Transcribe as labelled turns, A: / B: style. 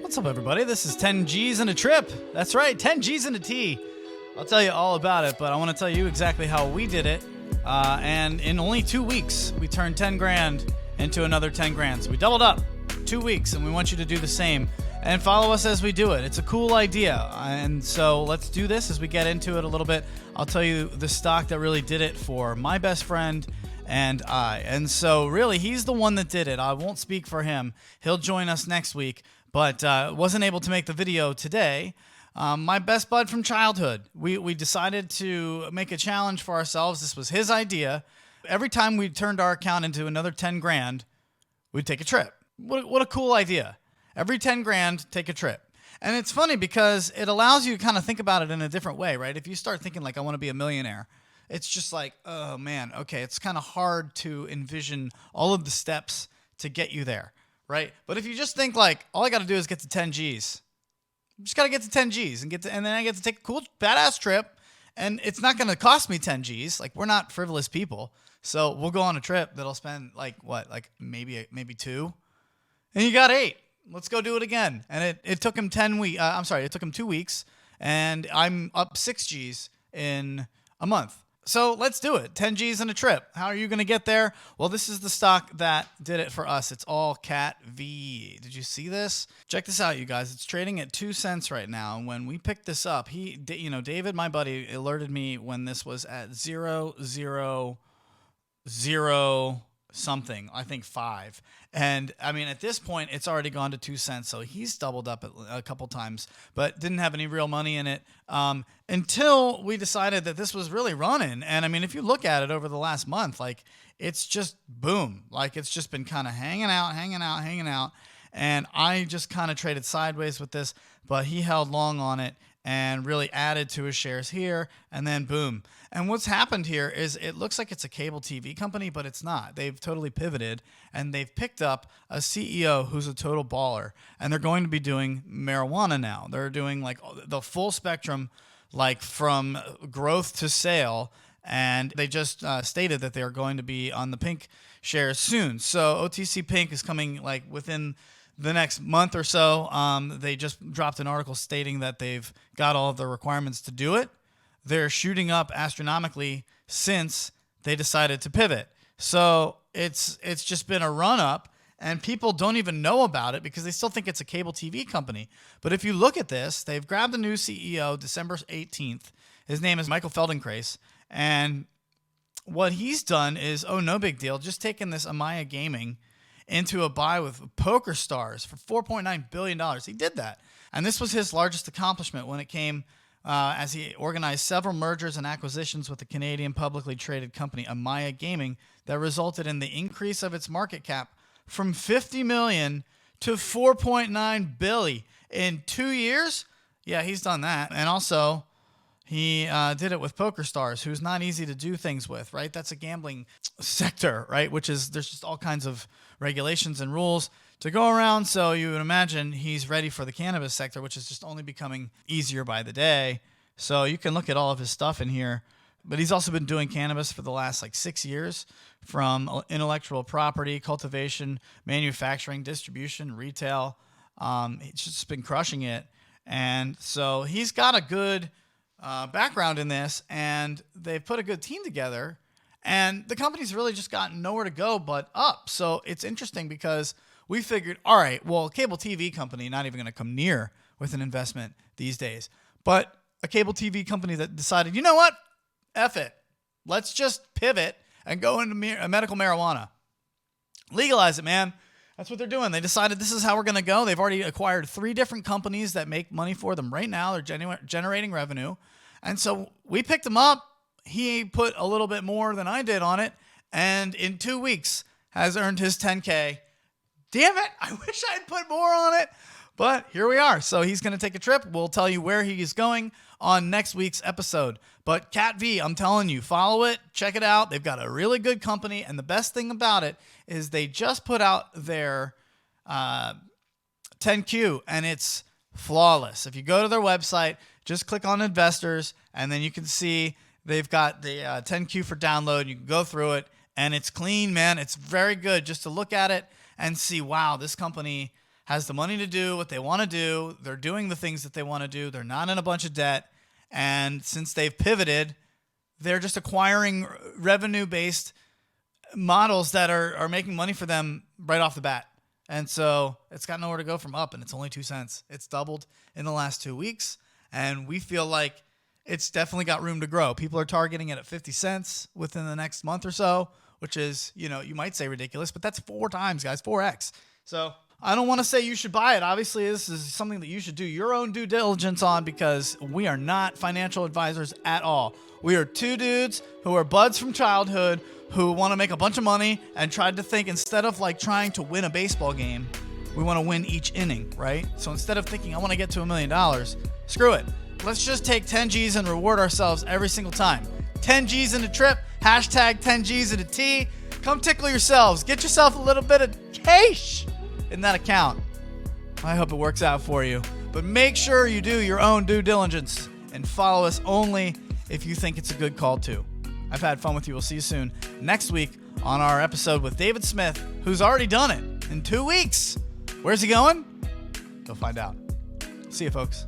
A: What's up, everybody? This is 10 G's and a trip. That's right, 10 G's and a T. I'll tell you all about it, but I want to tell you exactly how we did it. And in only 2 weeks, we turned 10 grand into another 10 grand. So we doubled up 2 weeks, and we want you to do the same. And follow us as we do it. It's a cool idea. And so let's do this as we get into it a little bit. I'll tell you the stock that really did it for my best friend and I. And so really, he's the one that did it. I won't speak for him. He'll join us next week, but wasn't able to make the video today. My best bud from childhood. We decided to make a challenge for ourselves. This was his idea. Every time we turned our account into another 10 grand, we'd take a trip. What a cool idea. Every 10 grand, take a trip. And it's funny because it allows you to kind of think about it in a different way, right? If you start thinking like, I want to be a millionaire, it's just like, oh man, okay, it's kind of hard to envision all of the steps to get you there, right? But if you just think like, all I got to do is get to 10 G's. Just got to get to 10 G's and then I get to take a cool, badass trip. And it's not going to cost me 10 G's. Like, we're not frivolous people. So we'll go on a trip that'll spend like what? Like maybe 2. And you got 8. Let's go do it again. And it took him 2 weeks, and I'm up 6 G's in a month. So let's do it. 10 G's in a trip. How are you going to get there? Well, this is the stock that did it for us. It's all CATV. Did you see this? Check this out, you guys. It's trading at 2 cents right now. And when we picked this up, David, my buddy, alerted me when this was at 0.000 something, I think 5. And I mean, at this point, it's already gone to 2 cents. So he's doubled up a couple times, but didn't have any real money in it until we decided that this was really running. And I mean, if you look at it over the last month, like it's just boom, like it's just been kind of hanging out. And I just kind of traded sideways with this, but he held long on it and really added to his shares here, and then boom. And what's happened here is it looks like it's a cable TV company, but it's not. They've totally pivoted, and they've picked up a CEO who's a total baller, and they're going to be doing marijuana now. They're doing like the full spectrum, like from growth to sale, and they just stated that they're going to be on the Pink shares soon. So OTC Pink is coming like within the next month or so. They just dropped an article stating that they've got all of the requirements to do it. They're shooting up astronomically since they decided to pivot. So it's just been a run up, and people don't even know about it because they still think it's a cable TV company. But if you look at this, they've grabbed a new CEO December 18th. His name is Michael Feldenkrais. And what he's done is, no big deal, just taken this Amaya Gaming into a buy with Poker Stars for $4.9 billion. He did that. And this was his largest accomplishment when it came as he organized several mergers and acquisitions with the Canadian publicly traded company Amaya Gaming that resulted in the increase of its market cap from $50 million to $4.9 billion in 2 years. Yeah, he's done that. And also, he did it with Poker Stars, who's not easy to do things with, right? That's a gambling sector, right? Which is, there's just all kinds of regulations and rules to go around. So you would imagine he's ready for the cannabis sector, which is just only becoming easier by the day. So you can look at all of his stuff in here. But he's also been doing cannabis for the last 6 years, from intellectual property, cultivation, manufacturing, distribution, retail. He's just been crushing it. And so he's got a good background in this, and they've put a good team together, and the company's really just gotten nowhere to go but up. So it's interesting because we figured, all right, well, a cable TV company not even going to come near with an investment these days, but a cable TV company that decided, you know what, F it, let's just pivot and go into medical marijuana, legalize it, man. That's what they're doing. They decided this is how we're going to go. They've already acquired 3 different companies that make money for them right now. They're generating revenue. And so we picked him up. He put a little bit more than I did on it, and in 2 weeks has earned his 10K. Damn it, I wish I'd put more on it, but here we are. So he's going to take a trip. We'll tell you where he is going on next week's episode. But CATV, I'm telling you, follow it, check it out. They've got a really good company, and the best thing about it is they just put out their 10Q, and it's flawless. If you go to their website, just click on investors, and then you can see they've got the 10Q for download. You can go through it, and it's clean, man. It's very good just to look at it and see, wow, this company has the money to do what they want to do. They're doing the things that they want to do. They're not in a bunch of debt. And since they've pivoted, they're just acquiring revenue-based models that are making money for them right off the bat. And so it's got nowhere to go from up, and it's only 2 cents. It's doubled in the last 2 weeks, and we feel like it's definitely got room to grow. People are targeting it at 50 cents within the next month or so, which is, you might say ridiculous, but that's 4 times, guys, 4x. So I don't want to say you should buy it. Obviously, this is something that you should do your own due diligence on, because we are not financial advisors at all. We are 2 dudes who are buds from childhood who want to make a bunch of money and tried to think, instead of like trying to win a baseball game, we want to win each inning, right? So instead of thinking, I want to get to $1 million, screw it. Let's just take 10 G's and reward ourselves every single time. 10 G's in a trip, hashtag 10 G's in a T. Come tickle yourselves. Get yourself a little bit of cash in that account. I hope it works out for you. But make sure you do your own due diligence and follow us only if you think it's a good call too. I've had fun with you. We'll see you soon next week on our episode with David Smith, who's already done it in 2 weeks. Where's he going? You'll find out. See you, folks.